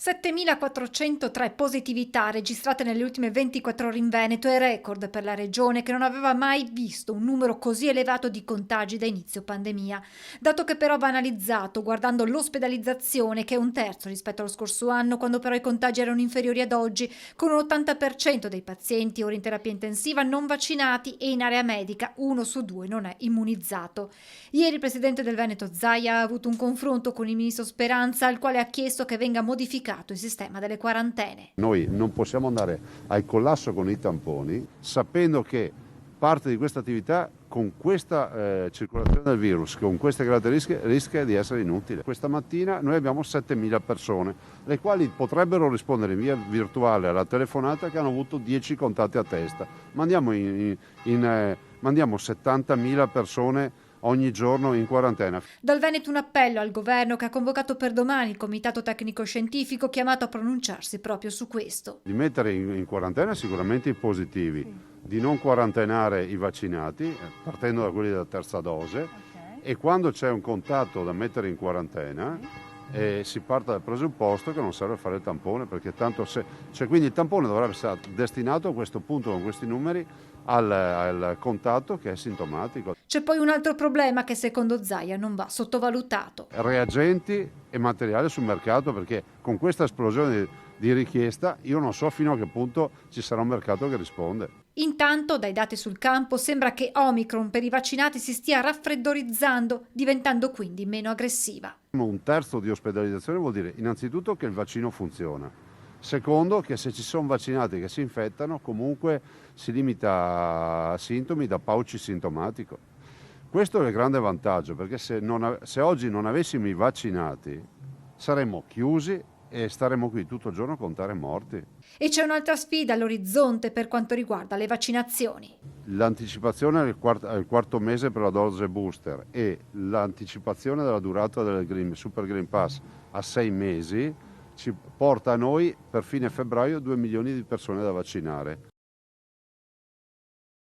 7.403 positività registrate nelle ultime 24 ore in Veneto è record per la regione, che non aveva mai visto un numero così elevato di contagi da inizio pandemia. Dato che però va analizzato guardando l'ospedalizzazione, che è un terzo rispetto allo scorso anno, quando però i contagi erano inferiori ad oggi, con un 80% dei pazienti ora in terapia intensiva non vaccinati e in area medica 1 su 2 non è immunizzato. Ieri il presidente del Veneto Zaia ha avuto un confronto con il ministro Speranza, al quale ha chiesto che venga modificato il sistema delle quarantene. Noi non possiamo andare al collasso con i tamponi sapendo che parte di questa attività con questa circolazione del virus, con queste caratteristiche, rischia di essere inutile. Questa mattina noi abbiamo 7.000 persone, le quali potrebbero rispondere in via virtuale alla telefonata che hanno avuto 10 contatti a testa. Mandiamo 70.000 persone ogni giorno in quarantena. Dal Veneto un appello al governo, che ha convocato per domani il comitato tecnico scientifico, chiamato a pronunciarsi proprio su questo. Di mettere in quarantena sicuramente i positivi, di non quarantenare i vaccinati, partendo da quelli della terza dose, e quando c'è un contatto da mettere in quarantena si parte dal presupposto che non serve fare il tampone, perché tanto quindi il tampone dovrebbe essere destinato a questo punto, con questi numeri, al contatto che è sintomatico. C'è poi un altro problema che secondo Zaia non va sottovalutato. Reagenti e materiale sul mercato, perché con questa esplosione di richiesta io non so fino a che punto ci sarà un mercato che risponde. Intanto, dai dati sul campo, sembra che Omicron per i vaccinati si stia raffreddorizzando, diventando quindi meno aggressiva. Un terzo di ospedalizzazione vuol dire innanzitutto che il vaccino funziona. Secondo, che se ci sono vaccinati che si infettano, comunque si limita a sintomi da pauci sintomatico. Questo è il grande vantaggio, perché se oggi non avessimo i vaccinati saremmo chiusi e staremo qui tutto il giorno a contare morti. E c'è un'altra sfida all'orizzonte per quanto riguarda le vaccinazioni. L'anticipazione al quarto mese per la dose booster e l'anticipazione della durata del Super Green Pass a 6 mesi ci porta a noi per fine febbraio 2 milioni di persone da vaccinare.